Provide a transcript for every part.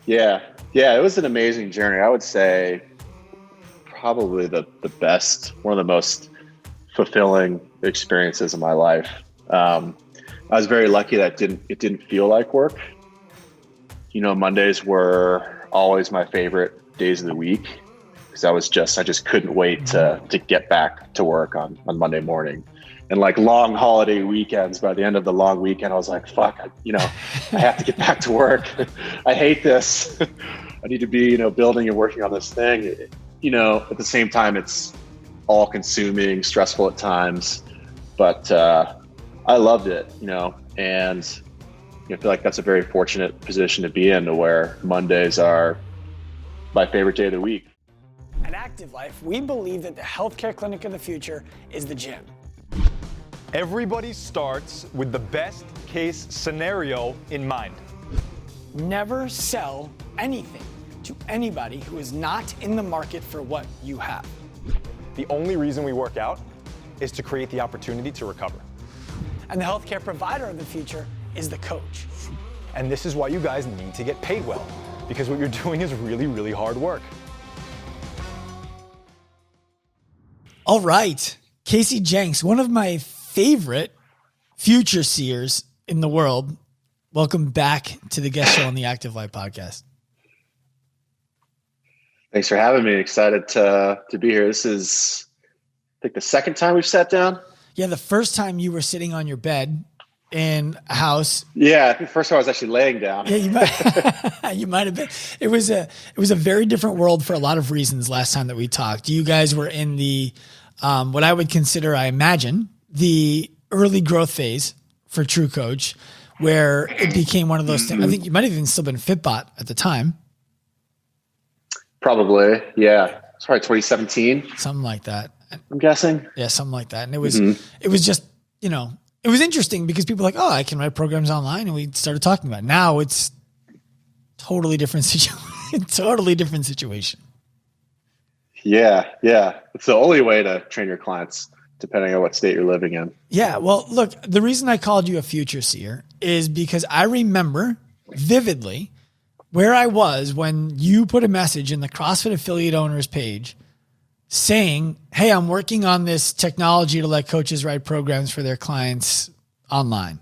Yeah. Yeah. It was an amazing journey. I would say probably the best, one of the most fulfilling experiences of my life. I was very lucky that it didn't feel like work. Mondays were always my favorite days of the week because I just couldn't wait to get back to work on Monday morning. And like long holiday weekends, by the end of the long weekend, I was like, fuck, I have to get back to work. I hate this. I need to be, building and working on this thing. At the same time, it's all consuming, stressful at times, but I loved it, and I feel like that's a very fortunate position to be in, to where Mondays are my favorite day of the week. At Active Life, we believe that the healthcare clinic of the future is the gym. Everybody starts with the best case scenario in mind. Never sell anything to anybody who is not in the market for what you have. The only reason we work out is to create the opportunity to recover. And the healthcare provider of the future is the coach. And this is why you guys need to get paid well, because what you're doing is really, really hard work. All right. Casey Jenks, one of my favorite future seers in the world. Welcome back to the guest show on the Active Life podcast. Thanks for having me. Excited to be here. This is, I think, the second time we've sat down. Yeah, the first time you were sitting on your bed in a house. Yeah, I think the first time I was actually laying down. Yeah, you might you might have been. It was a very different world for a lot of reasons last time that we talked. You guys were in the what I would consider, I imagine, the early growth phase for TrueCoach, where it became one of those things. I think you might have even still been Fitbot at the time. Probably, yeah. It's probably 2017. Something like that. I'm guessing. Yeah, something like that. And it was just, it was interesting because people were like, oh, I can write programs online, and we started talking about it. Now it's totally different situation. Yeah. It's the only way to train your clients, depending on what state you're living in. Yeah. Well, look, the reason I called you a future seer is because I remember vividly where I was when you put a message in the CrossFit affiliate owners page saying, hey, I'm working on this technology to let coaches write programs for their clients online.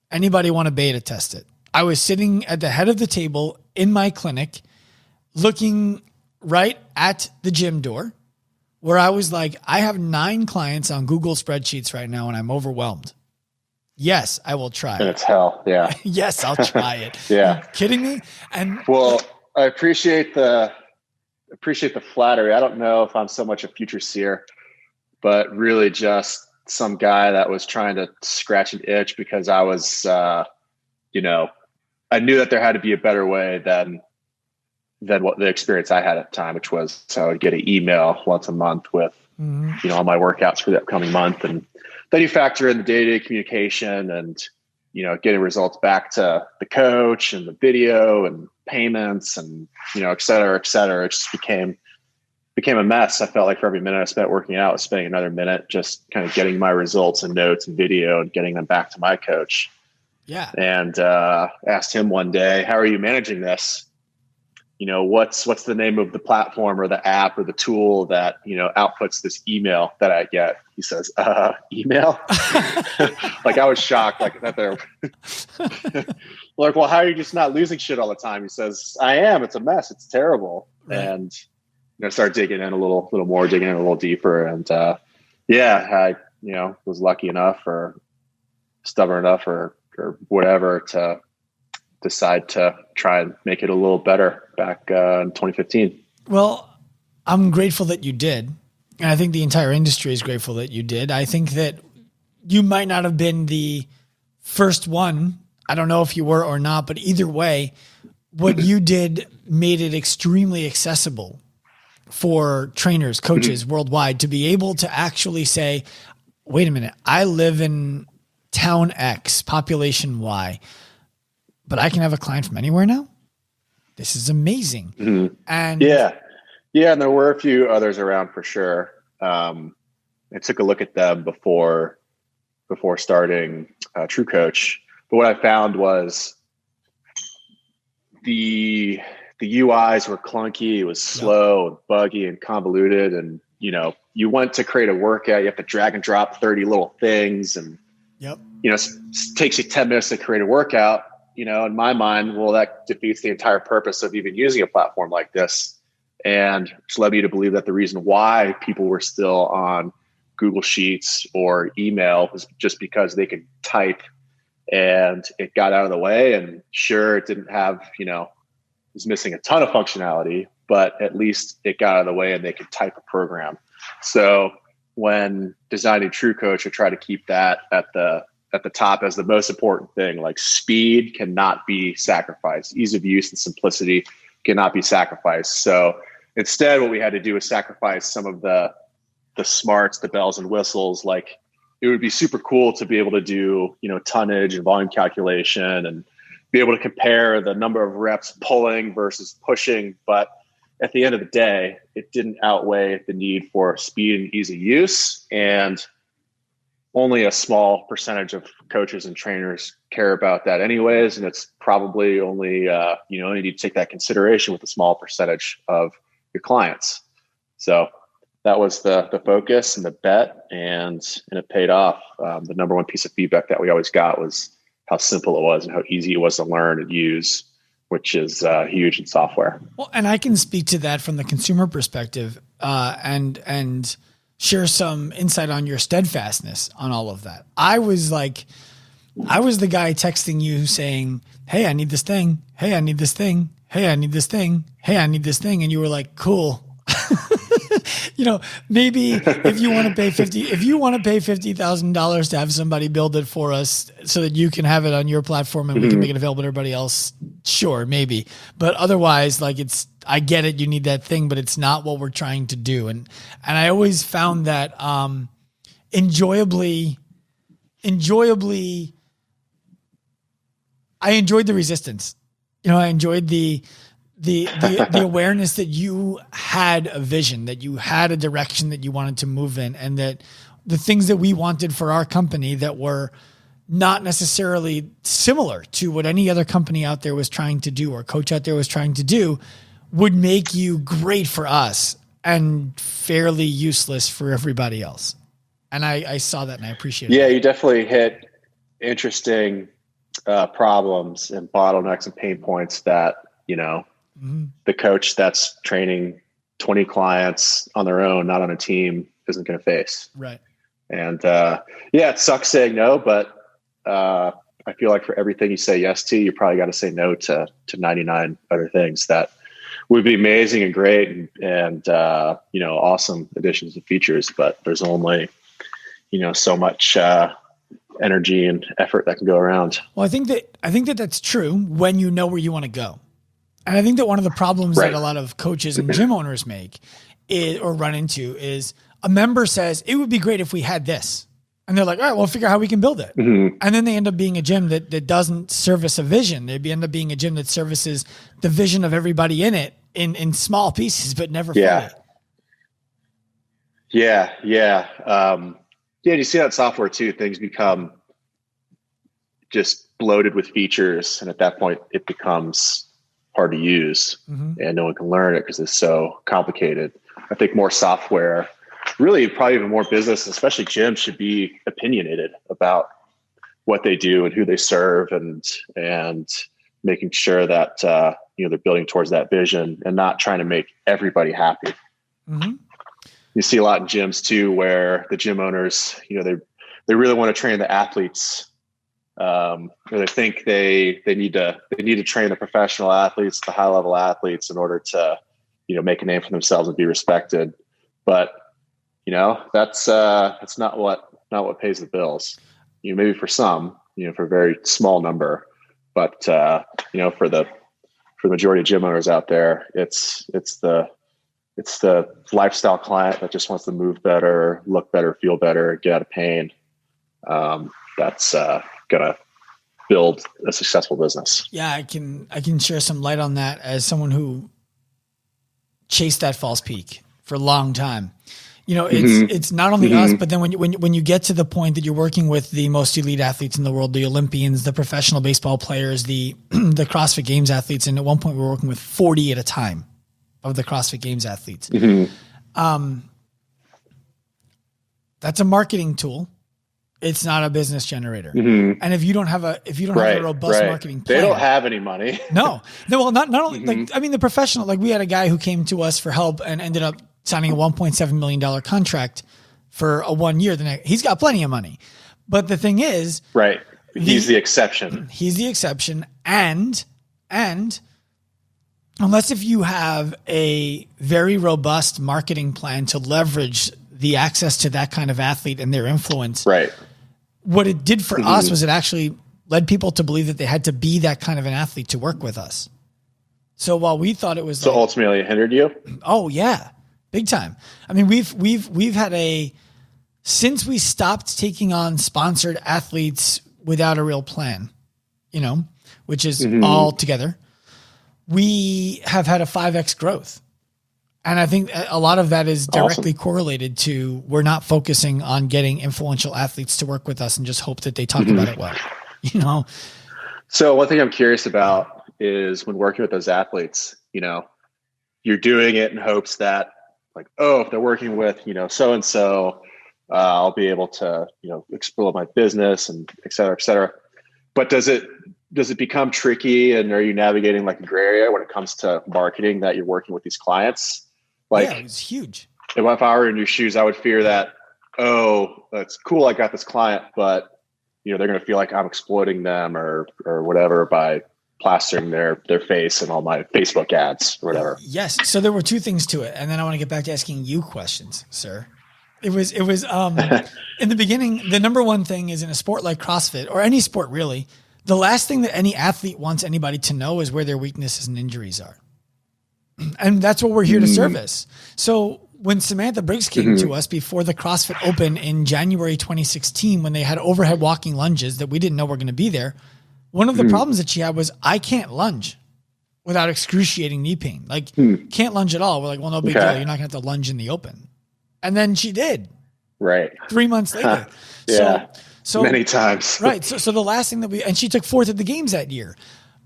Anybody want to beta test it? I was sitting at the head of the table in my clinic, looking right at the gym door, where I was like, I have 9 clients on Google spreadsheets right now, and I'm overwhelmed. Yes, I will try. And it's hell. Yeah. Yes, I'll try it. Yeah. Are you kidding me? And well, I appreciate the flattery. I don't know if I'm so much a future seer, but really just some guy that was trying to scratch an itch because I was, I knew that there had to be a better way than what the experience I had at the time, which was I would get an email once a month with, all my workouts for the upcoming month. And then you factor in the day-to-day communication and, getting results back to the coach and the video and payments and, et cetera, et cetera. It just became a mess. I felt like for every minute I spent working out, I was spending another minute just kind of getting my results and notes and video and getting them back to my coach. Yeah. And asked him one day, how are you managing this? What's the name of the platform or the app or the tool that, outputs this email that I get? He says, email? Like I was shocked, like that there. Like, well, how are you just not losing shit all the time? He says, I am. It's a mess. It's terrible. Right. And start digging in a little more, digging in a little deeper. And I was lucky enough or stubborn enough or whatever to decide to try and make it a little better back in 2015. Well, I'm grateful that you did. And I think the entire industry is grateful that you did. I think that you might not have been the first one. I don't know if you were or not, but either way, what you did made it extremely accessible for trainers, coaches worldwide to be able to actually say, wait a minute, I live in town X, population Y, but I can have a client from anywhere now. This is amazing. Mm-hmm. And yeah. And there were a few others around for sure. I took a look at them before starting TrueCoach. But what I found was the the UIs were clunky. It was slow and buggy and convoluted. And, you went to create a workout, you have to drag and drop 30 little things. And, it takes you 10 minutes to create a workout. In my mind, well, that defeats the entire purpose of even using a platform like this. And it's led me to believe that the reason why people were still on Google Sheets or email was just because they could type and it got out of the way. And sure, it didn't have, it was missing a ton of functionality, but at least it got out of the way and they could type a program. So when designing TrueCoach, I try to keep that at the top as the most important thing. Like, speed cannot be sacrificed. Ease of use and simplicity cannot be sacrificed. So instead, what we had to do is sacrifice some of the smarts, the bells and whistles. Like, it would be super cool to be able to do, tonnage and volume calculation and be able to compare the number of reps pulling versus pushing. But at the end of the day, it didn't outweigh the need for speed and ease of use. And only a small percentage of coaches and trainers care about that anyways. And it's probably only, you need to take that consideration with a small percentage of your clients. So that was the focus and the bet, and it paid off. The number one piece of feedback that we always got was how simple it was and how easy it was to learn and use, which is huge in software. Well, and I can speak to that from the consumer perspective, and share some insight on your steadfastness on all of that. I was the guy texting you saying, "Hey, I need this thing. Hey, I need this thing. Hey, I need this thing. Hey, I need this thing." And you were like, "Cool." Maybe if you want to pay $50,000 to have somebody build it for us so that you can have it on your platform and we can make it available to everybody else, sure, maybe. But otherwise, I get it, you need that thing, but it's not what we're trying to do. And I always found that enjoyably, I enjoyed the resistance. I enjoyed the awareness that you had a vision, that you had a direction that you wanted to move in, and that the things that we wanted for our company that were not necessarily similar to what any other company out there was trying to do or coach out there was trying to do would make you great for us and fairly useless for everybody else. And I saw that and I appreciate it. Yeah, you definitely hit interesting problems and bottlenecks and pain points that, the coach that's training 20 clients on their own, not on a team, isn't going to face. Right. And it sucks saying no, but I feel like for everything you say yes to, you probably got to say no to 99 other things that would be amazing and great and awesome additions and features, but there's only, so much energy and effort that can go around. Well, I think that that's true when you know where you want to go. And I think that one of the problems that a lot of coaches and gym owners run into is a member says, it would be great if we had this. And they're like, all right, we'll figure out how we can build it. Mm-hmm. And then they end up being a gym that doesn't service a vision. They end up being a gym that services the vision of everybody in it in small pieces, but never fully. Yeah. You see that in software too. Things become just bloated with features. And at that point it becomes hard to use, and no one can learn it because it's so complicated. I think more software, really probably even more business, especially gyms, should be opinionated about what they do and who they serve, and making sure that they're building towards that vision and not trying to make everybody happy. Mm-hmm. You see a lot in gyms too, where the gym owners, they really want to train the athletes. Or they think they need to train the professional athletes, the high level athletes, in order to, make a name for themselves and be respected. But, that's not what pays the bills. Maybe for some, for a very small number, but for the majority of gym owners out there, it's the lifestyle client that just wants to move better, look better, feel better, get out of pain. That's gonna build a successful business. Yeah, I can share some light on that as someone who chased that false peak for a long time. You know, it's not only us, but then when you get to the point that you're working with the most elite athletes in the world, the Olympians, the professional baseball players, the the CrossFit Games athletes, and at one point we were working with 40 at a time of the CrossFit Games athletes. That's a marketing tool. It's not a business generator. And if you don't have a robust marketing plan, they don't have any money. No, well, not only like, I mean, the professional, like we had a guy who came to us for help and ended up signing a $1.7 million contract for a 1 year. He's got plenty of money. But the thing is, right. He's the exception. He's the exception. And unless if you have a very robust marketing plan to leverage the access to that kind of athlete and their influence, right. What it did for us was it actually led people to believe that they had to be that kind of an athlete to work with us. So while we thought it was ultimately it hindered you? Oh yeah, big time. I mean, we've had since we stopped taking on sponsored athletes without a real plan, you know, which is all together, we have had a 5x growth. And I think a lot of that is directly correlated to we're not focusing on getting influential athletes to work with us and just hope that they talk about it well, you know? So one thing I'm curious about is when working with those athletes, you know, you're doing it in hopes that like, oh, if they're working with, you know, so-and-so, I'll be able to, you know, explore my business and et cetera, et cetera. But does it become tricky, and are you navigating like a gray area when it comes to marketing that you're working with these clients? Like, yeah, it's huge. If I were in your shoes, I would fear that, oh, that's cool, I got this client, but you know, they're going to feel like I'm exploiting them or whatever by plastering their face and all my Facebook ads or whatever. Yes. So there were two things to it. And then I want to get back to asking you questions, sir. It was in the beginning, the number one thing is in a sport like CrossFit or any sport really, the last thing that any athlete wants anybody to know is where their weaknesses and injuries are. And that's what we're here to service. So when Samantha Briggs came to us before the CrossFit Open in January 2016, when they had overhead walking lunges that we didn't know were going to be there, one of the problems that she had was, I can't lunge without excruciating knee pain. Like, can't lunge at all. We're like, well, no big deal. You're not going to have to lunge in the open. And then she did. Right. 3 months later. Yeah. So many times. Right. So the last thing and she took fourth at the games that year.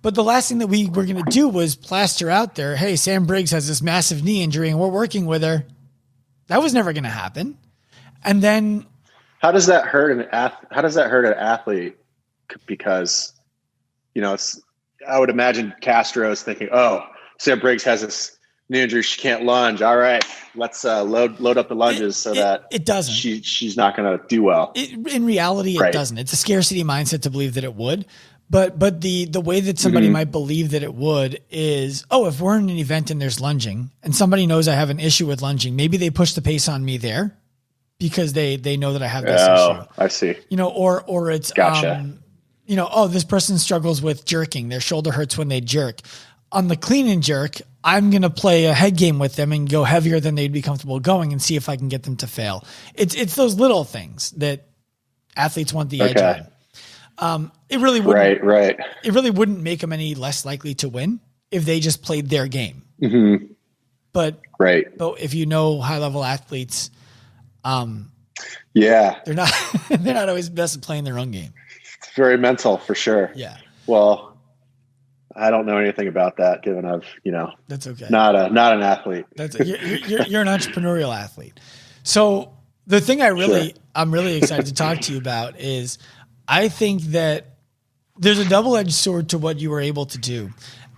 But the last thing that we were going to do was plaster out there, hey, Sam Briggs has this massive knee injury and we're working with her. That was never going to happen. And then how does that hurt an athlete? Because, you know, I would imagine Castro's thinking, oh, Sam Briggs has this knee injury, she can't lunge. All right, let's load up the lunges that it doesn't. She's not going to do well. In reality, it doesn't. It's a scarcity mindset to believe that it would. But the way that somebody might believe that it would is, oh, if we're in an event and there's lunging and somebody knows I have an issue with lunging, maybe they push the pace on me there because they know that I have this issue. I see. You know, or it's, gotcha. You know, oh, this person struggles with jerking. Their shoulder hurts when they jerk. On the clean and jerk, I'm going to play a head game with them and go heavier than they'd be comfortable going and see if I can get them to fail. It's those little things that athletes want the edge on. It really wouldn't. Right. It really wouldn't make them any less likely to win if they just played their game. But if you know high level athletes, they're not always best at playing their own game. It's very mental for sure. Yeah. Well, I don't know anything about that, given I've, you know, that's okay. Not an athlete. You're an entrepreneurial athlete. So the thing I'm really excited to talk to you about is I think that there's a double-edged sword to what you were able to do.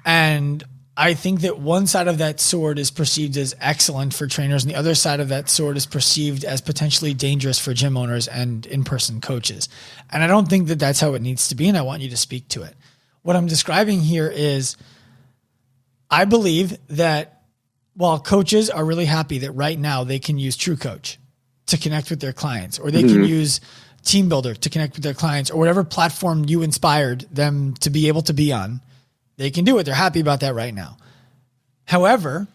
And I think that one side of that sword is perceived as excellent for trainers, and the other side of that sword is perceived as potentially dangerous for gym owners and in-person coaches. And I don't think that that's how it needs to be, and I want you to speak to it. What I'm describing here is I believe that while coaches are really happy that right now they can use TrueCoach to connect with their clients, or they can use Team Builder to connect with their clients, or whatever platform you inspired them to be able to be on, they can do it. They're happy about that right now. However,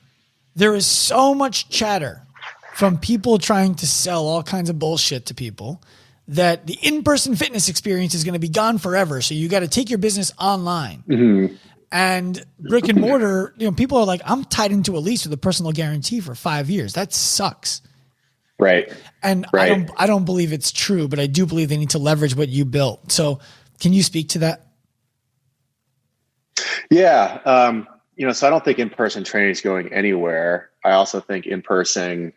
there is so much chatter from people trying to sell all kinds of bullshit to people that the in-person fitness experience is going to be gone forever. So you got to take your business online. And brick and mortar, you know, people are like, I'm tied into a lease with a personal guarantee for 5 years. That sucks. Right. And Right. I don't believe it's true, but I do believe they need to leverage what you built. So can you speak to that? Yeah. So I don't think in-person training is going anywhere. I also think in-person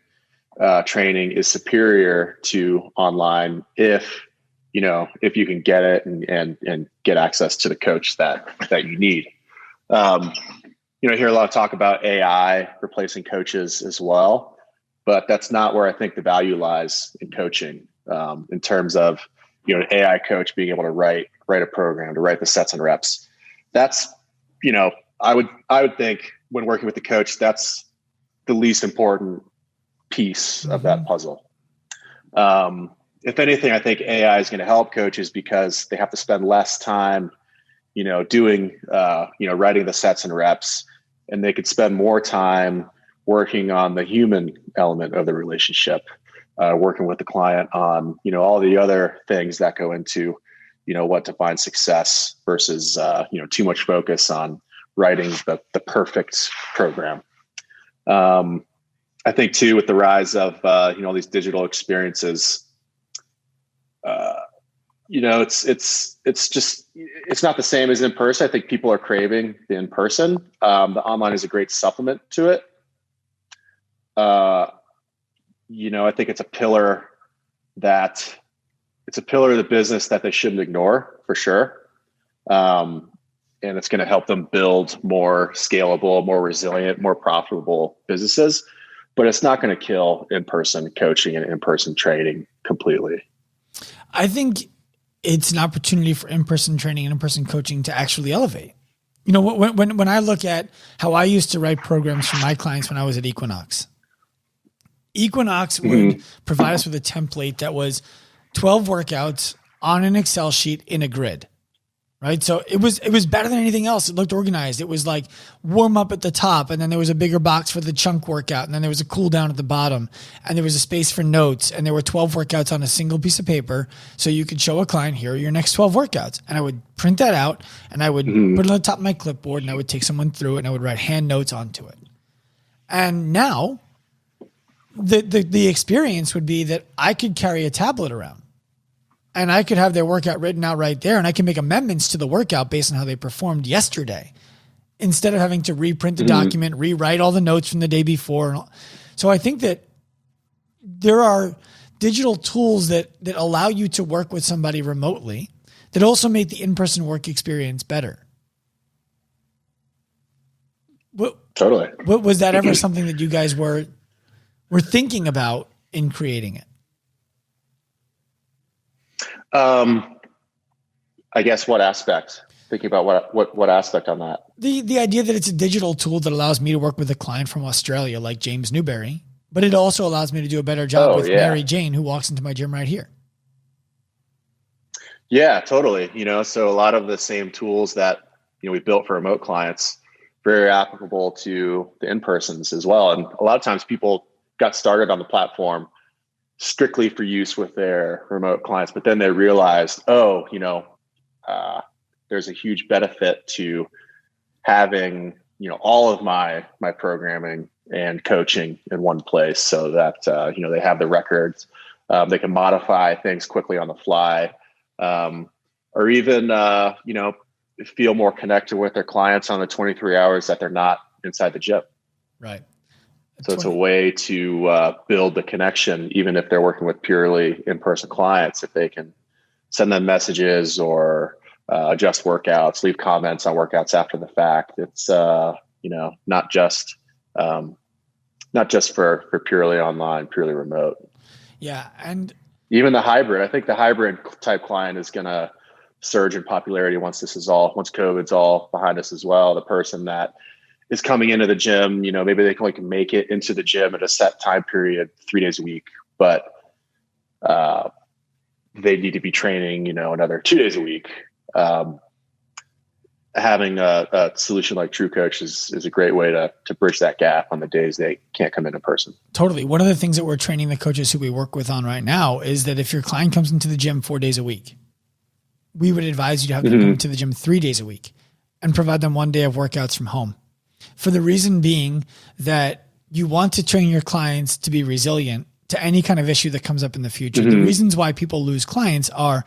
training is superior to online if you can get it and get access to the coach that you need. I hear a lot of talk about AI replacing coaches as well, but that's not where I think the value lies in coaching, in terms of, an AI coach being able to write a program, to write the sets and reps. That's, I would think when working with the coach, that's the least important piece of that puzzle. If anything, I think AI is going to help coaches because they have to spend less time, doing, writing the sets and reps, and they could spend more time working on the human element of the relationship, working with the client on, all the other things that go into, what defines success versus, too much focus on writing the perfect program. I think too, with the rise of, all these digital experiences, it's not the same as in person. I think people are craving the in person. The online is a great supplement to it. I think it's a pillar of the business that they shouldn't ignore, for sure. And it's going to help them build more scalable, more resilient, more profitable businesses. But it's not going to kill in-person coaching and in-person training completely. I think it's an opportunity for in-person training and in-person coaching to actually elevate. When I look at how I used to write programs for my clients when I was at Equinox would provide us with a template that was 12 workouts on an Excel sheet in a grid, right? So it was better than anything else. It looked organized. It was like warm up at the top, and then there was a bigger box for the chunk workout, and then there was a cool down at the bottom, and there was a space for notes, and there were 12 workouts on a single piece of paper, so you could show a client, here are your next 12 workouts. And I would print that out, and I would put it on the top of my clipboard, and I would take someone through it, and I would write hand notes onto it. And now the experience would be that I could carry a tablet around, and I could have their workout written out right there, and I can make amendments to the workout based on how they performed yesterday, instead of having to reprint the document, rewrite all the notes from the day before. So I think that there are digital tools that allow you to work with somebody remotely that also make the in-person work experience better. Totally. Was that ever something that you guys were thinking about in creating it? I guess what aspect? Thinking about what aspect on that? The idea that it's a digital tool that allows me to work with a client from Australia like James Newberry, but it also allows me to do a better job with Mary Jane, who walks into my gym right here. Yeah, totally. So a lot of the same tools that, we built for remote clients, very applicable to the in-persons as well. And a lot of times people got started on the platform strictly for use with their remote clients, but then they realized, there's a huge benefit to having, all of my programming and coaching in one place, so that, they have the records, they can modify things quickly on the fly, or even, feel more connected with their clients on the 23 hours that they're not inside the gym. Right. So it's a way to build the connection, even if they're working with purely in-person clients, if they can send them messages or adjust workouts, leave comments on workouts after the fact. It's, not just for purely online, purely remote. Yeah. And even the hybrid, I think the hybrid type client is going to surge in popularity once COVID's all behind us as well. The person that is coming into the gym, maybe they can make it into the gym at a set time period 3 days a week, but they need to be training, another 2 days a week. Having a solution like TrueCoach is a great way to bridge that gap on the days they can't come in person. Totally. One of the things that we're training the coaches who we work with on right now is that if your client comes into the gym 4 days a week, we would advise you to have them come to the gym 3 days a week and provide them 1 day of workouts from home. For the reason being that you want to train your clients to be resilient, to any kind of issue that comes up in the future. The reasons why people lose clients are,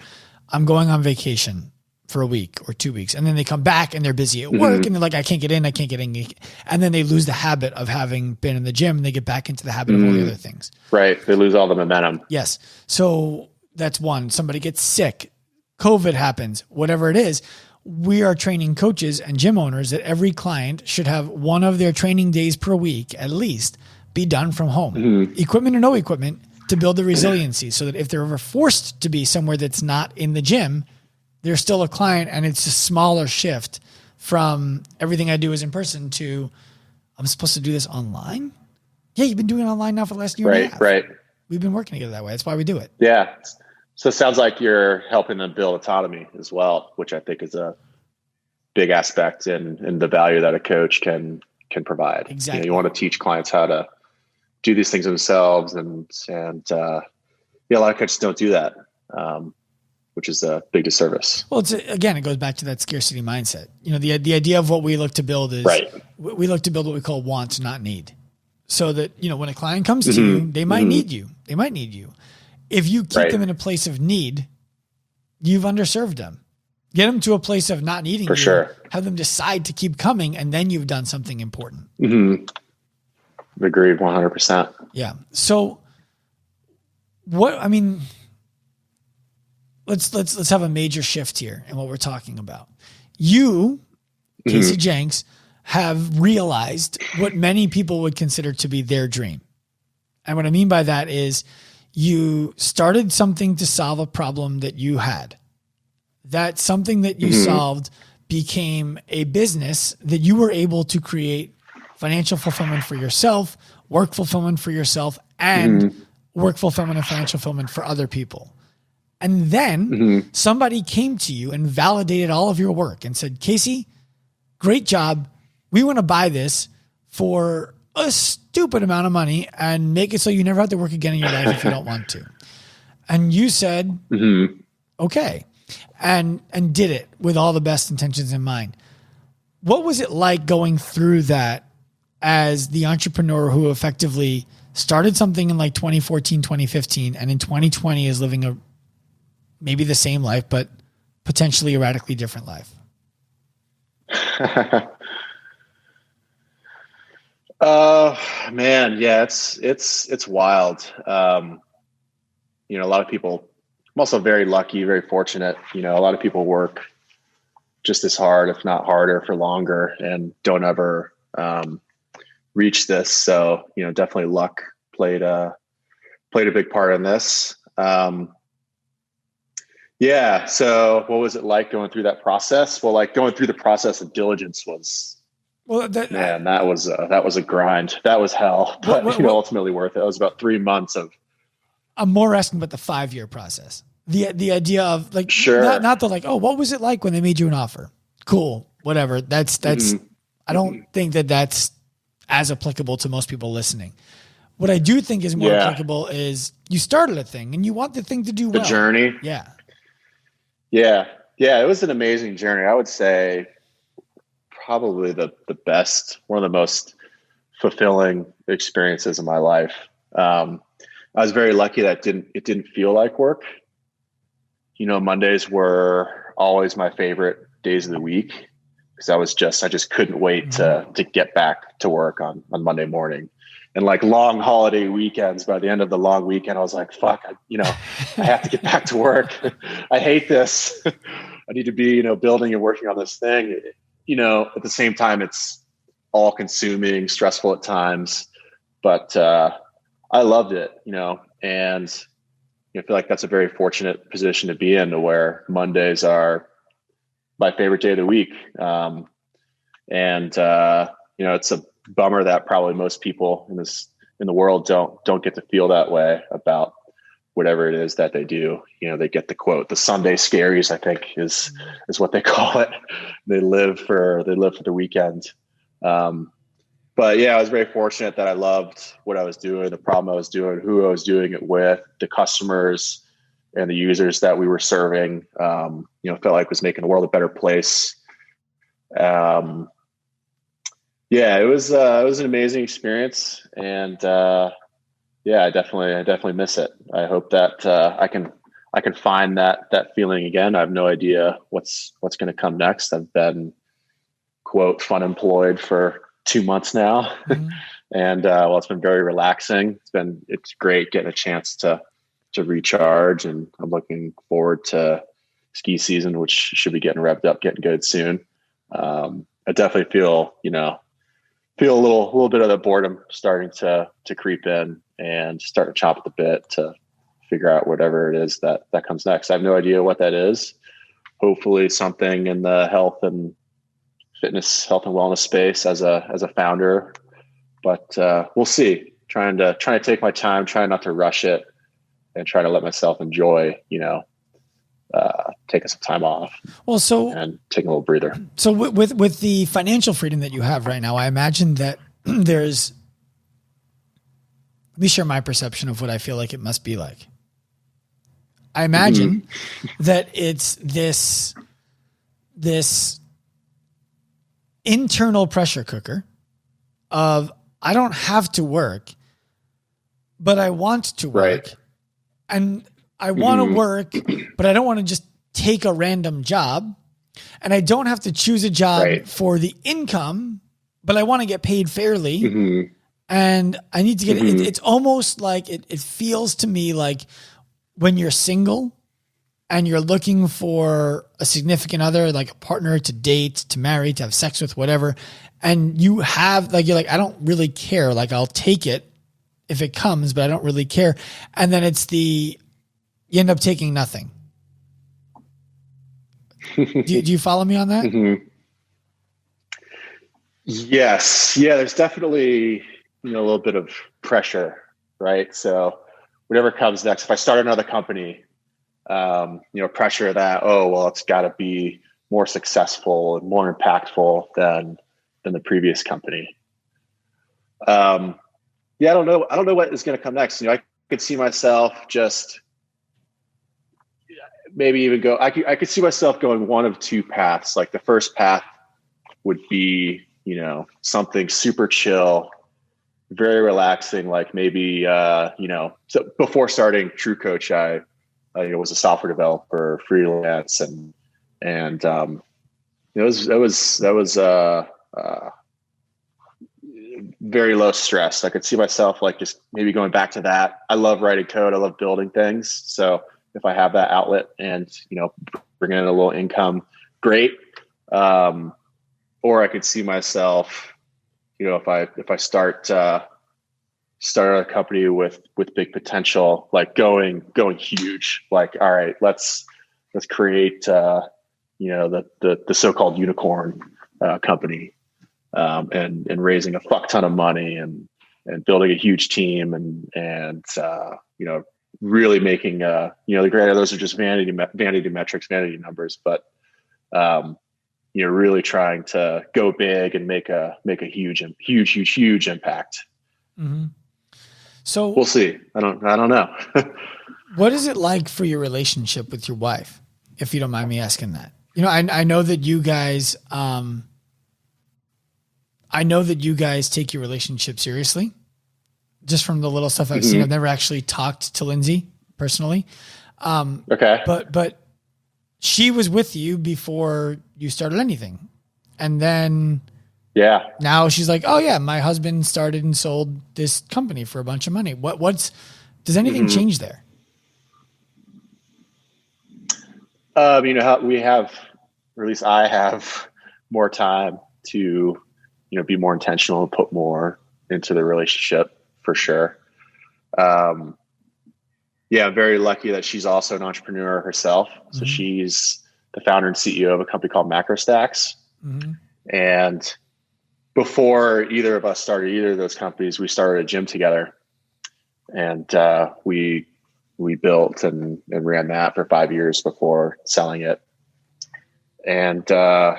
I'm going on vacation for a week or 2 weeks, and then they come back and they're busy at work and they're like, I can't get in. And then they lose the habit of having been in the gym and they get back into the habit of all the other things. Right. They lose all the momentum. Yes. So that's one. Somebody gets sick, COVID happens, whatever it is. We are training coaches and gym owners that every client should have one of their training days per week, at least, be done from home, equipment or no equipment, to build the resiliency so that if they're ever forced to be somewhere that's not in the gym, they're still a client, and it's a smaller shift from everything I do is in person to I'm supposed to do this online. Yeah, you've been doing it online now for the last year and a half. Right. We've been working together that way. That's why we do it. Yeah. So it sounds like you're helping them build autonomy as well, which I think is a big aspect in the value that a coach can provide. Exactly. You want to teach clients how to do these things themselves, and a lot of coaches don't do that. Which is a big disservice. Well, it goes back to that scarcity mindset. The idea of what we look to build is we look to build what we call want, not need. So that, when a client comes to you, they might need you. They might need you. If you keep them in a place of need, you've underserved them. Get them to a place of not needing you. Sure. Have them decide to keep coming, and then you've done something important. Agreed, 100%. Yeah. So let's have a major shift here in what we're talking about. You, Casey Jenks, have realized what many people would consider to be their dream. And what I mean by that is you started something to solve a problem that you had. That something that you solved became a business that you were able to create financial fulfillment for yourself, work fulfillment for yourself, and work fulfillment and financial fulfillment for other people. And then somebody came to you and validated all of your work and said, Casey, great job. We want to buy this for a stupid amount of money and make it so you never have to work again in your life if you don't want to. And you said, okay, and did it with all the best intentions in mind. What was it like going through that as the entrepreneur who effectively started something in like 2014, 2015, and in 2020 is living maybe the same life, but potentially a radically different life? Man, yeah, it's wild. A lot of people, I'm also very lucky, very fortunate. A lot of people work just as hard, if not harder, for longer, and don't ever reach this. So, definitely luck played a big part in this. Yeah. So what was it like going through that process? Well, like going through the process of diligence was, that was a grind. That was hell, but ultimately worth it. It was about 3 months of. I'm more asking about the 5-year process. The idea of like, sure. not the like, oh, what was it like when they made you an offer? Cool. Whatever. That's, I don't think that's as applicable to most people listening. What I do think is more applicable is you started a thing and you want the thing to do well. The journey. Yeah. Yeah. Yeah. It was an amazing journey. I would say probably the best, one of the most fulfilling experiences of my life. I was very lucky that it didn't feel like work. Mondays were always my favorite days of the week because I just couldn't wait to get back to work on Monday morning. And like long holiday weekends, by the end of the long weekend, I was like, fuck, I have to get back to work. I hate this. I need to be, building and working on this thing. At the same time, it's all consuming, stressful at times, but I loved it, and I feel like that's a very fortunate position to be in, to where Mondays are my favorite day of the week. It's a bummer that probably most people in the world don't get to feel that way about whatever it is that they do. They get the quote, the Sunday scaries, I think is what they call it. They live for the weekend. But yeah, I was very fortunate that I loved what I was doing, the problem I was doing, who I was doing it with, the customers and the users that we were serving. Felt like was making the world a better place. Yeah, it was an amazing experience, and I definitely miss it. I hope that I can find that feeling again. I have no idea what's going to come next. I've been quote fun employed for 2 months now, and well, it's been very relaxing. It's great getting a chance to recharge, and I'm looking forward to ski season, which should be getting revved up, getting good soon. I definitely feel a little bit of the boredom starting to creep in, and start to chomp at the bit to figure out whatever it is that comes next. I have no idea what that is. Hopefully something in the health and wellness space as a founder, but we'll see. Trying to take my time, trying not to rush it, and try to let myself enjoy, taking some time off. Well, and taking a little breather. So with the financial freedom that you have right now, I imagine that let me share my perception of what I feel like it must be like. I imagine that it's this internal pressure cooker of, I don't have to work, but I want to work. Right. And I want to work, but I don't want to just take a random job. And I don't have to choose a job for the income, but I want to get paid fairly. And I need to get it. It's almost like it feels to me like when you're single and you're looking for a significant other, like a partner to date, to marry, to have sex with, whatever. And you have you're like, I don't really care. Like, I'll take it if it comes, but I don't really care. And then you end up taking nothing. Do you follow me on that? Yes. Yeah. There's definitely, a little bit of pressure, right? So whatever comes next, if I start another company, pressure that, oh, well, it's got to be more successful and more impactful than the previous company. I don't know. I don't know what is going to come next. I could see myself just maybe even go, I could see myself going one of two paths. Like, the first path would be, something super chill, very relaxing. Like maybe, so before starting TrueCoach, I was a software developer, freelance, and it was very low stress. I could see myself like just maybe going back to that. I love writing code. I love building things. So if I have that outlet and, bringing in a little income, great. Or I could see myself, if I start a company with big potential, like going huge, like, all right, let's create, the so-called unicorn company, and raising a fuck ton of money and building a huge team and really making, granted, those are just vanity metrics, vanity numbers, but, really trying to go big and make a huge impact. Mm-hmm. So we'll see. I don't know. What is it like for your relationship with your wife, if you don't mind me asking that? I know that you guys, take your relationship seriously, just from the little stuff I've seen. I've never actually talked to Lindsay personally. Okay. But she was with you before you started anything. And then now she's like, oh yeah, my husband started and sold this company for a bunch of money. Does anything change there? We have, or at least I have, more time to, be more intentional and put more into the relationship, for sure. I'm very lucky that she's also an entrepreneur herself. So she's the founder and CEO of a company called MacroStacks. And before either of us started either of those companies, we started a gym together, and we built and ran that for 5 years before selling it. And I'm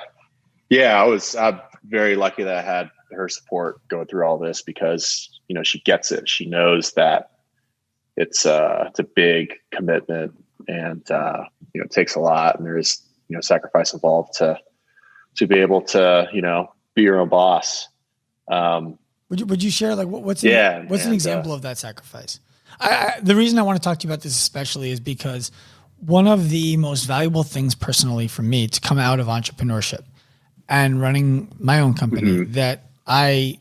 very lucky that I had her support going through all this, because she gets it. She knows that it's a big commitment, and it takes a lot, and there's sacrifice involved to be able to be your own boss. Would you share like what's an example of that sacrifice? The reason I want to talk to you about this especially is because one of the most valuable things personally for me to come out of entrepreneurship and running my own company that I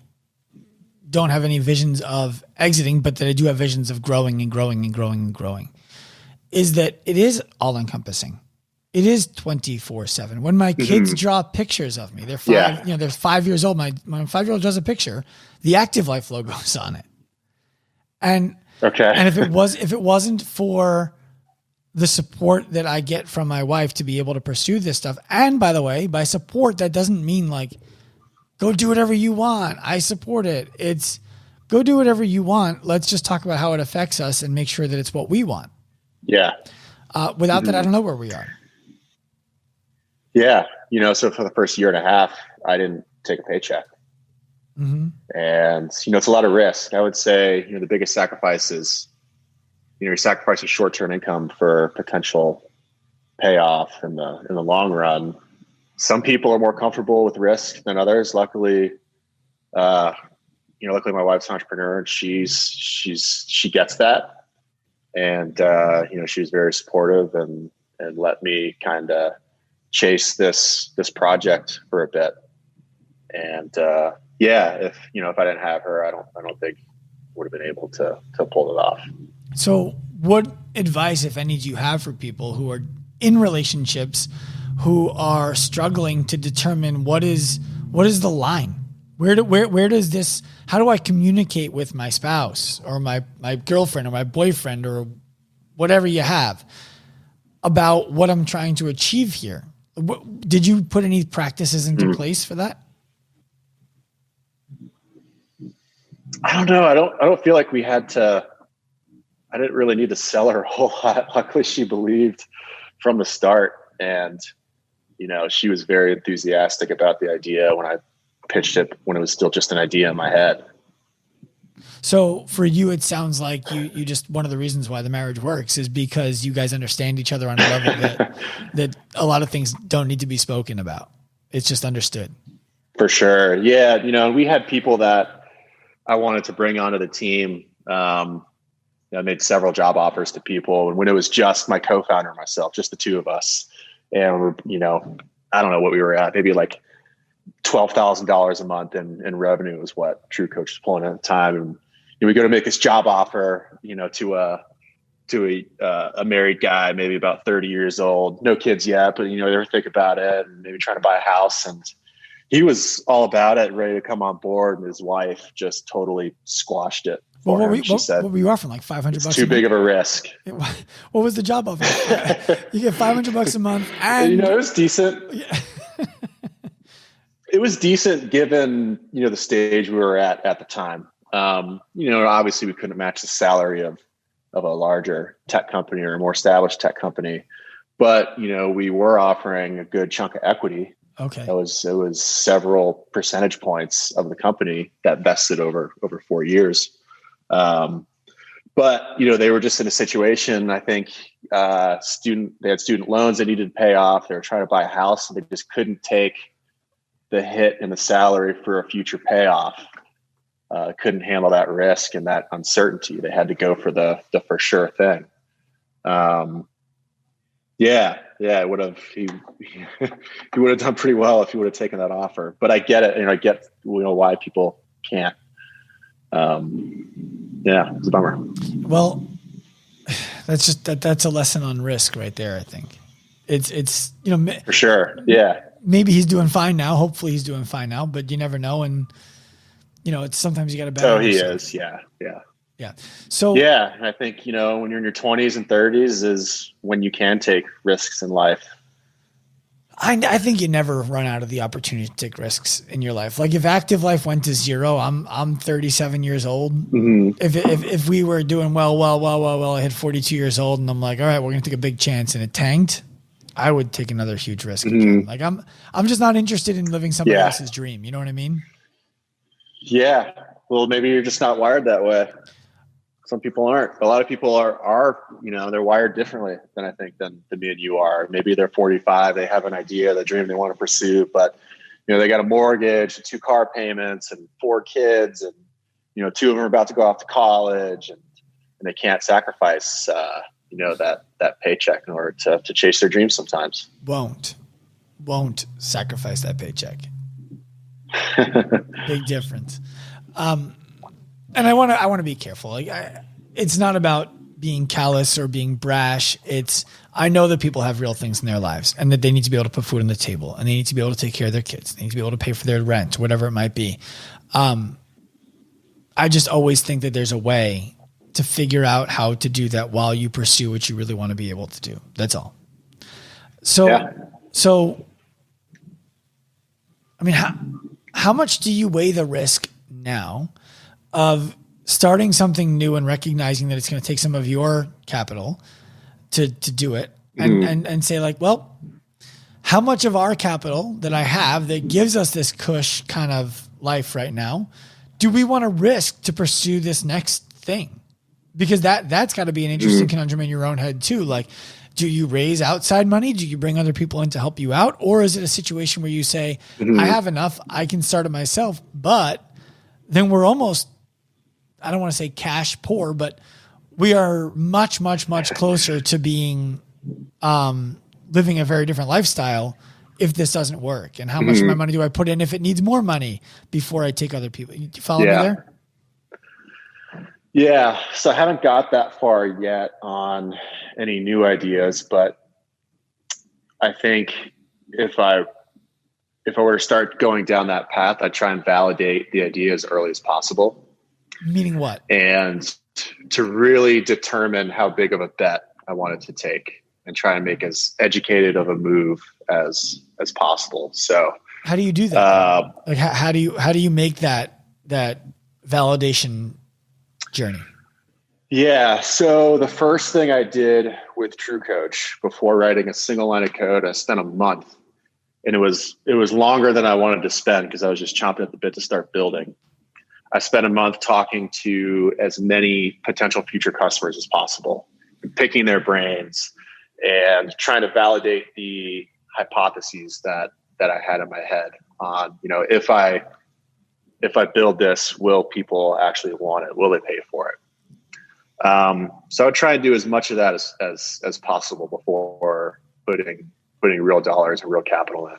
don't have any visions of exiting, but that I do have visions of growing and growing and growing and growing, is that it is all encompassing. It is 24/7. When my kids draw pictures of me, they're 5 years old. My 5-year-old draws a picture, the Active Life logo is on it. And if it wasn't for the support that I get from my wife to be able to pursue this stuff, and by the way, by support, that doesn't mean like, go do whatever you want. I support it. It's go do whatever you want. Let's just talk about how it affects us and make sure that it's what we want. Yeah. Without that, I don't know where we are. Yeah. So for the first year and a half, I didn't take a paycheck. And, it's a lot of risk. I would say, the biggest sacrifice is, you're sacrificing short-term income for potential payoff in the long run. Some people are more comfortable with risk than others. Luckily, luckily my wife's an entrepreneur and she gets that. And, she was very supportive and let me kind of chase this project for a bit. And, if I didn't have her, I don't think would have been able to pull it off. So what advice, if any, do you have for people who are in relationships who are struggling to determine what is the line? Where does this, how do I communicate with my spouse or my girlfriend or my boyfriend or whatever you have about what I'm trying to achieve here? Did you put any practices into place for that? I don't know. I don't feel like I didn't really need to sell her a whole lot. Luckily, she believed from the start. And, she was very enthusiastic about the idea when I pitched it, when it was still just an idea in my head. So for you, it sounds like you just, one of the reasons why the marriage works is because you guys understand each other on a level that a lot of things don't need to be spoken about. It's just understood. For sure. Yeah. We had people that I wanted to bring onto the team. I made several job offers to people, and when it was just my co-founder and myself, just the two of us, and we're, I don't know what we were at, maybe like $12,000 a month in revenue is what TrueCoach was pulling at the time. And we go to make this job offer, to a married guy, maybe about 30 years old, no kids yet, but they were thinking about it and maybe trying to buy a house. And he was all about it, ready to come on board. And his wife just totally squashed it. Well, what were you offering? Like $500? Too big of a risk. What was the job offer? You get $500 a month, and it was decent. Yeah. It was decent given the stage we were at the time. Obviously we couldn't match the salary of a larger tech company or a more established tech company, but we were offering a good chunk of equity. Okay, it was several percentage points of the company that vested over 4 years. But they were just in a situation, I think, they had student loans they needed to pay off. They were trying to buy a house and they just couldn't take the hit in the salary for a future payoff. Couldn't handle that risk and that uncertainty. They had to go for the for sure thing. It would have, he would have done pretty well if he would have taken that offer, but I get it. I get, why people can't. It's a bummer. Well, that's just, that's a lesson on risk right there. I think it's, for sure. Yeah. Maybe he's doing fine now. Hopefully he's doing fine now, but you never know. And it's sometimes you got to bet. Oh, he is. Yeah. Yeah. Yeah. So I think, when you're in your 20s and 30s is when you can take risks in life. I think you never run out of the opportunity to take risks in your life. Like if Active Life went to zero, I'm 37 years old. Mm-hmm. If we were doing well, I hit 42 years old and I'm like, all right, we're going to take a big chance and it tanked, I would take another huge risk. Mm-hmm. Like I'm just not interested in living somebody else's dream. You know what I mean? Yeah. Well, maybe you're just not wired that way. Some people aren't. A lot of people are, they're wired differently than me and you are. Maybe they're 45. They have an idea, the dream they want to pursue, but they got a mortgage, 2 car payments, and 4 kids, and 2 of them are about to go off to college, and they can't sacrifice that paycheck in order to chase their dreams sometimes. Won't sacrifice that paycheck. Big difference. And I want to be careful. Like, it's not about being callous or being brash. I know that people have real things in their lives, and that they need to be able to put food on the table, and they need to be able to take care of their kids. They need to be able to pay for their rent, whatever it might be. I just always think that there's a way to figure out how to do that while you pursue what you really want to be able to do. That's all. So, I mean, how much do you weigh the risk now of starting something new and recognizing that it's going to take some of your capital to do it, and say, like, well, how much of our capital that I have that gives us this cush kind of life right now, do we want to risk to pursue this next thing? Because that's got to be an interesting conundrum in your own head too. Like, do you raise outside money? Do you bring other people in to help you out? Or is it a situation where you say, I have enough, I can start it myself, but then we're almost, I don't want to say cash poor, but we are much, much, much closer to being, living a very different lifestyle if this doesn't work. And how much of my money do I put in if it needs more money before I take other people? Do you follow me there? Yeah. So I haven't got that far yet on any new ideas, but I think if I were to start going down that path, I'd try and validate the idea as early as possible. Meaning what? And to really determine how big of a bet I wanted to take and try and make as educated of a move as possible. So how do you do that? Like how do you make that validation journey? Yeah. So the first thing I did with TrueCoach before writing a single line of code, I spent a month, and it was longer than I wanted to spend because I was just chomping at the bit to start building. I spent a month talking to as many potential future customers as possible, picking their brains and trying to validate the hypotheses that I had in my head on, if I build this, will people actually want it? Will they pay for it? So I would try and do as much of that as possible before putting real dollars and real capital in.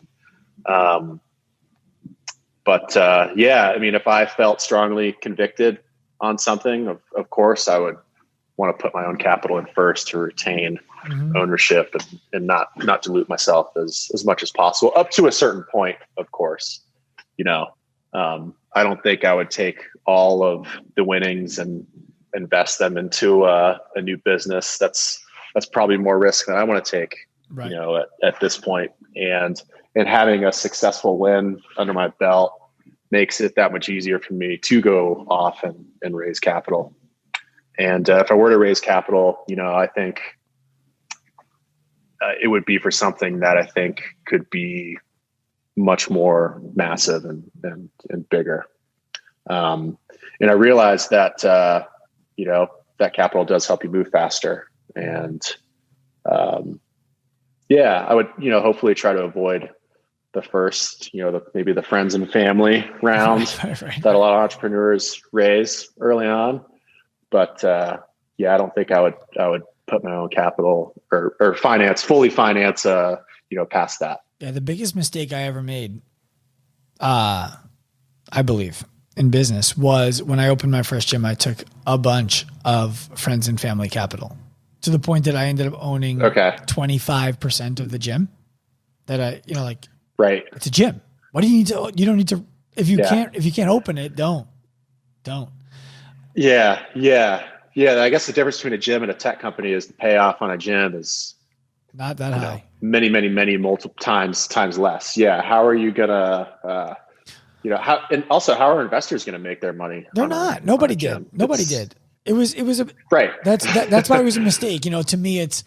Yeah, I mean, if I felt strongly convicted on something, of course, I would want to put my own capital in first to retain ownership and not dilute myself as much as possible, up to a certain point, of course. I don't think I would take all of the winnings and invest them into a new business. That's probably more risk than I want to take, right, at this point. And having a successful win under my belt makes it that much easier for me to go off and raise capital. And if I were to raise capital, I think it would be for something that I think could be much more massive and bigger. And I realized that, that capital does help you move faster. And I would, hopefully try to avoid the first, maybe the friends and family round right. that a lot of entrepreneurs raise early on. But I don't think I would put my own capital or fully finance, past that. Yeah. The biggest mistake I ever made, I believe, in business was when I opened my first gym. I took a bunch of friends and family capital to the point that I ended up owning 25% of the gym. That I, right. It's a gym. What do you need to? You don't need to. If you can't open it, don't. Yeah. I guess the difference between a gym and a tech company is the payoff on a gym is not that high. Many multiple times less. Yeah. How are you gonna? How are investors going to make their money? They're not. Nobody did. Nobody did. It was a right. That's why it was a mistake. To me, it's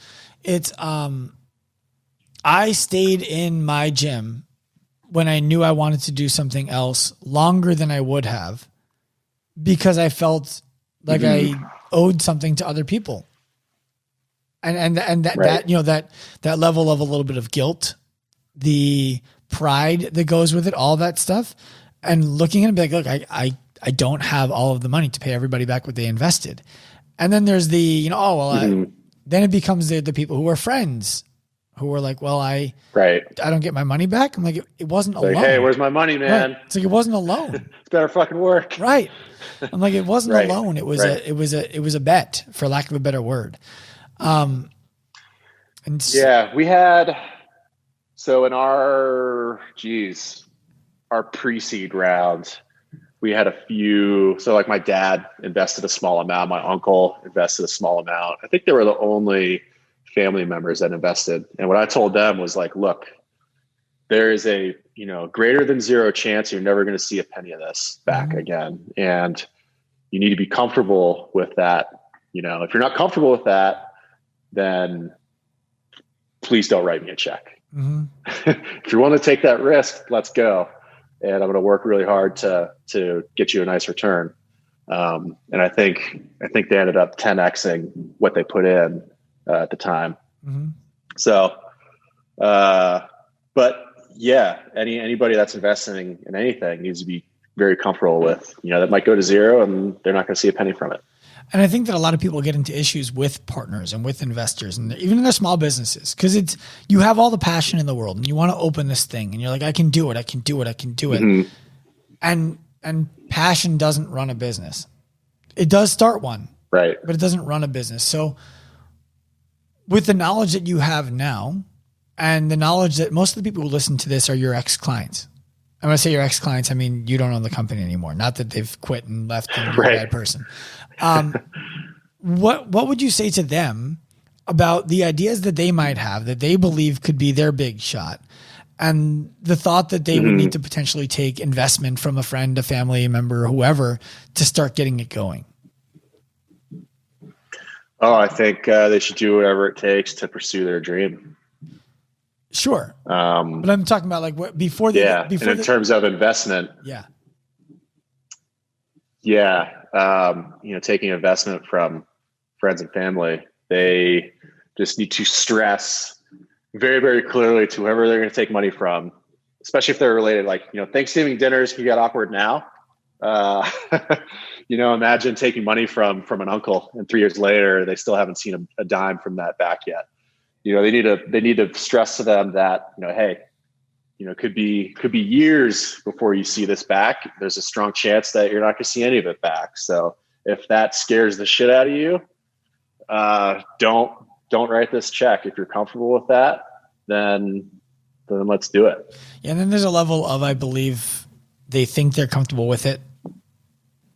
I stayed in my gym when I knew I wanted to do something else longer than I would have because I felt like I owed something to other people. And that, right. that level of a little bit of guilt, the pride that goes with it, all that stuff, and looking at it and be like, look, I don't have all of the money to pay everybody back what they invested. And then there's the, then it becomes the people who are friends who are like, well, I don't get my money back. I'm like, it wasn't a loan. Hey, where's my money, man? Right. It's like, it wasn't a loan. It's better fucking work. Right. I'm like, it wasn't a loan. It was it was a bet, for lack of a better word. We had, so in our pre-seed round, we had a few. So like my dad invested a small amount. My uncle invested a small amount. I think they were the only family members that invested. And what I told them was like, look, there is a, greater than zero chance you're never going to see a penny of this back again. And you need to be comfortable with that. If you're not comfortable with that, then please don't write me a check. If you want to take that risk, let's go. And I'm going to work really hard to get you a nice return. And I think they ended up 10xing what they put in at the time. So, but yeah, anybody that's investing in anything needs to be very comfortable with, that might go to zero and they're not going to see a penny from it. And I think that a lot of people get into issues with partners and with investors and even in their small businesses, because you have all the passion in the world and you want to open this thing and you're like, I can do it. And passion doesn't run a business. It does start one, right? But it doesn't run a business. So with the knowledge that you have now and the knowledge that most of the people who listen to this are your ex-clients. And when I say your ex-clients, I mean, you don't own the company anymore. Not that they've quit and left and you're a bad person. What would you say to them about the ideas that they might have that they believe could be their big shot, and the thought that they would need to potentially take investment from a friend, a family member, whoever, to start getting it going? Oh, I think they should do whatever it takes to pursue their dream. Sure. But I'm talking about like what before the, in terms of investment. Taking investment from friends and family, they just need to stress very, very clearly to whoever they're going to take money from, especially if they're related, like, Thanksgiving dinners can get awkward now. Imagine taking money from an uncle and 3 years later, they still haven't seen a dime from that back yet. They need to stress to them that, hey, could be years before you see this back. There's a strong chance that you're not going to see any of it back. So if that scares the shit out of you, don't write this check. If you're comfortable with that, then let's do it. Yeah. And then there's a level of, I believe they think they're comfortable with it,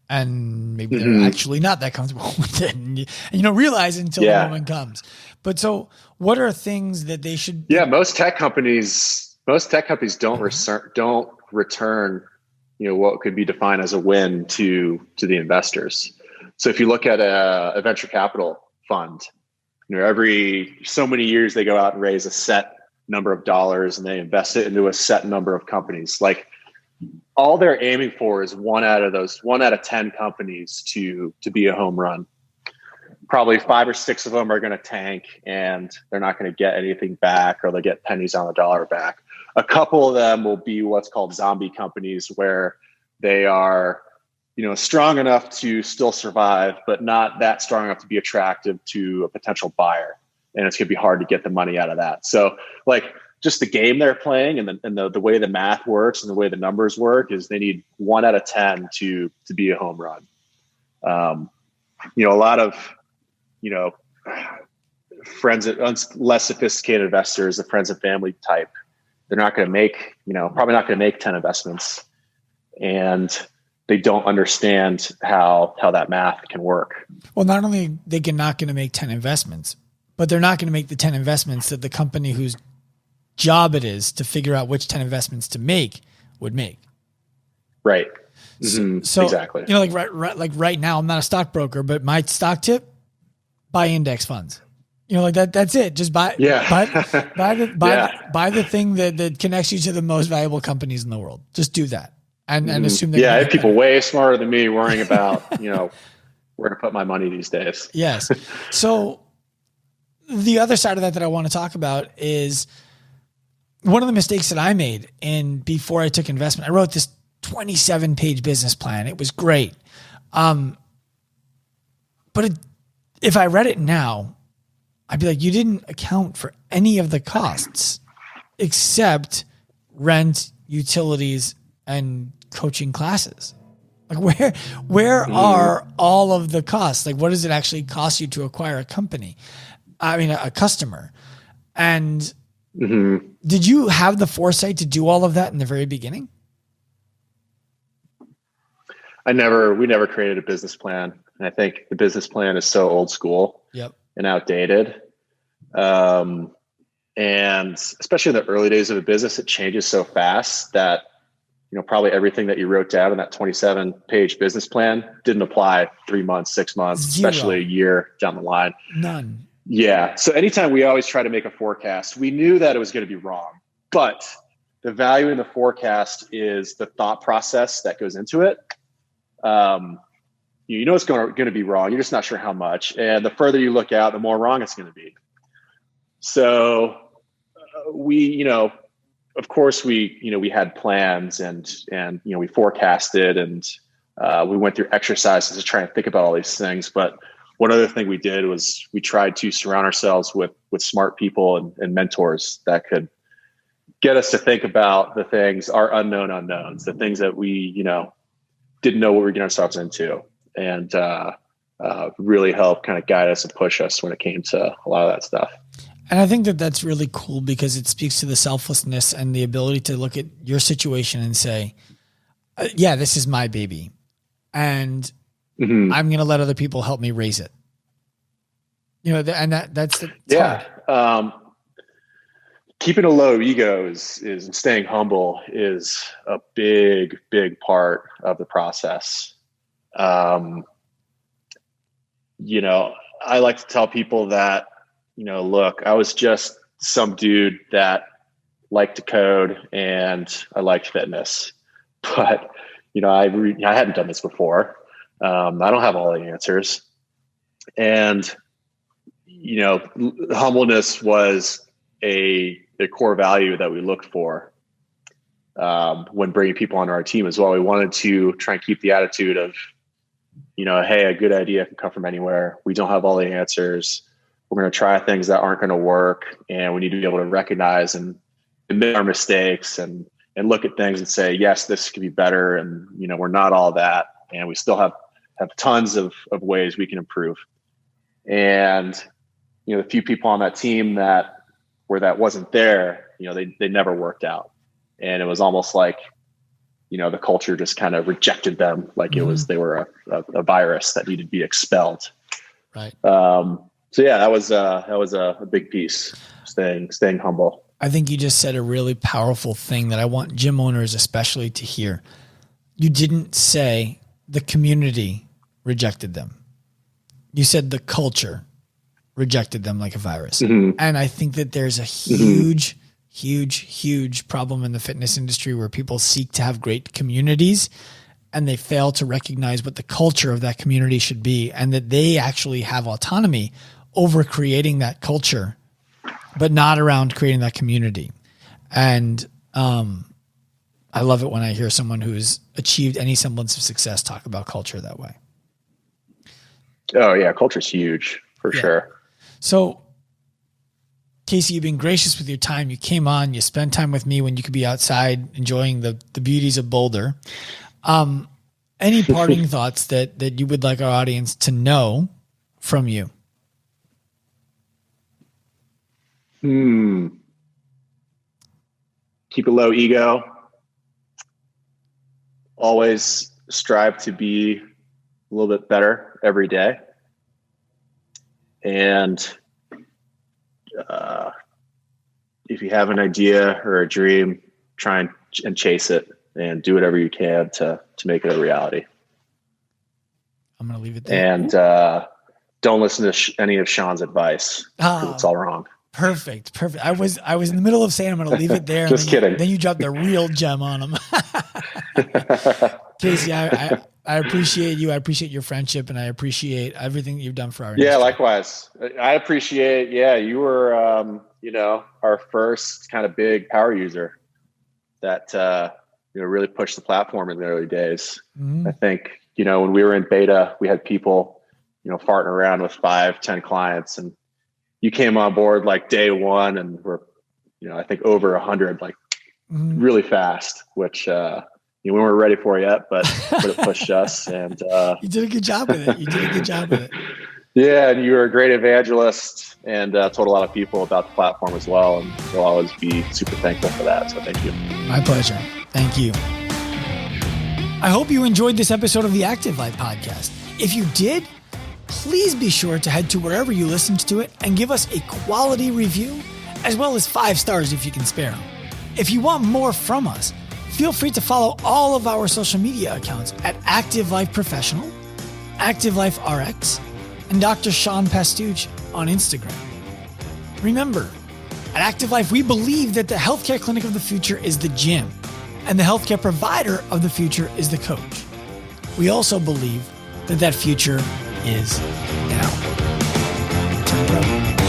and maybe they're actually not that comfortable with it, and you don't realize it until the moment comes. But so what are things that they should? Yeah. Most tech companies don't return, what could be defined as a win to the investors. So if you look at a venture capital fund, every so many years they go out and raise a set number of dollars and they invest it into a set number of companies. Like, all they're aiming for is one out of 10 companies to be a home run. Probably 5 or 6 of them are going to tank and they're not going to get anything back, or they'll get pennies on the dollar back. A couple of them will be what's called zombie companies, where they are, strong enough to still survive, but not that strong enough to be attractive to a potential buyer. And it's going to be hard to get the money out of that. So like, just the game they're playing and the way the math works and the way the numbers work is they need 1 out of 10 to be a home run. A lot of, friends, less sophisticated investors, the friends and family type, they're not going to make, probably not going to make 10 investments, and they don't understand how that math can work. Well, not only not going to make 10 investments, but they're not going to make the 10 investments that the company whose job it is to figure out which 10 investments to make would make. Right. So exactly. Right now, I'm not a stockbroker, but my stock tip: buy index funds. That's it. Just buy the thing that connects you to the most valuable companies in the world. Just do that. And assume that. Yeah. I have people way smarter than me worrying about, where to put my money these days. Yes. So the other side of that I want to talk about is, one of the mistakes that I made before I took investment, I wrote this 27-page business plan. It was great. But if I read it now, I'd be like, you didn't account for any of the costs except rent, utilities, and coaching classes. Like where are all of the costs? Like, what does it actually cost you to acquire a company? I mean, a customer. And did you have the foresight to do all of that in the very beginning? We never created a business plan. And I think the business plan is so old school and outdated. And especially in the early days of a business, it changes so fast that, probably everything that you wrote down in that 27-page business plan didn't apply 3 months, 6 months, especially a year down the line. None. Yeah. So anytime we always try to make a forecast, we knew that it was going to be wrong, but the value in the forecast is the thought process that goes into it. It's going to be wrong. You're just not sure how much. And the further you look out, the more wrong it's going to be. So of course we had plans and we forecasted and we went through exercises to try and think about all these things. But one other thing we did was we tried to surround ourselves with smart people and mentors that could get us to think about the things, our unknown unknowns, the things that we, didn't know what we were getting ourselves into, and really help kind of guide us and push us when it came to a lot of that stuff. And I think that that's really cool because it speaks to the selflessness and the ability to look at your situation and say, yeah, this is my baby. And I'm going to let other people help me raise it. And that's hard. Keeping a low ego is staying humble is a big, big part of the process. I like to tell people that, look, I was just some dude that liked to code and I liked fitness, but, I hadn't done this before. I don't have all the answers. And, humbleness was a core value that we looked for when bringing people onto our team as well. We wanted to try and keep the attitude of, hey, a good idea can come from anywhere. We don't have all the answers. We're going to try things that aren't going to work, and we need to be able to recognize and admit our mistakes and look at things and say, yes, this could be better. And, we're not all that. And we still have tons of ways we can improve. And, the few people on that team where that wasn't there, they never worked out. And it was almost like, the culture just kind of rejected them. Like they were a virus that needed to be expelled. Right. So yeah, that was a big piece, staying humble. I think you just said a really powerful thing that I want gym owners especially to hear. You didn't say the community rejected them. You said the culture rejected them like a virus. And I think that there's a huge, huge problem in the fitness industry where people seek to have great communities and they fail to recognize what the culture of that community should be, and that they actually have autonomy over creating that culture, but not around creating that community. And I love it when I hear someone who's achieved any semblance of success talk about culture that way. Oh yeah, culture's huge for sure. So Casey, you've been gracious with your time. You came on, you spent time with me when you could be outside enjoying the beauties of Boulder. Any parting thoughts that you would like our audience to know from you? Keep a low ego. Always strive to be a little bit better every day. And if you have an idea or a dream, try and chase it and do whatever you can to make it a reality. I'm going to leave it there. And don't listen to any of Sean's advice. It's all wrong. Perfect. I was in the middle of saying I'm going to leave it there. Just kidding. Then you dropped the real gem on him. Casey, I I appreciate you. I appreciate your friendship, and I appreciate everything that you've done for our Yeah, industry. likewise. I appreciate, you were, our first kind of big power user that, really pushed the platform in the early days. Mm-hmm. I think, when we were in beta, we had people, farting around with 5-10 clients, and you came on board like day one and we're, I think over 100, like really fast, which, we weren't ready for yet, but it pushed us, and you did a good job with it. Yeah, and you were a great evangelist, and told a lot of people about the platform as well, and we'll always be super thankful for that. So thank you. My pleasure. Thank you. I hope you enjoyed this episode of the Active Life podcast. If you did, please be sure to head to wherever you listened to it and give us a quality review, as well as 5 stars if you can spare them. If you want more from us, feel free to follow all of our social media accounts at Active Life Professional, Active Life RX, and Dr. Sean Pastuch on Instagram. Remember, at Active Life, we believe that the healthcare clinic of the future is the gym, and the healthcare provider of the future is the coach. We also believe that future is now. Time, bro.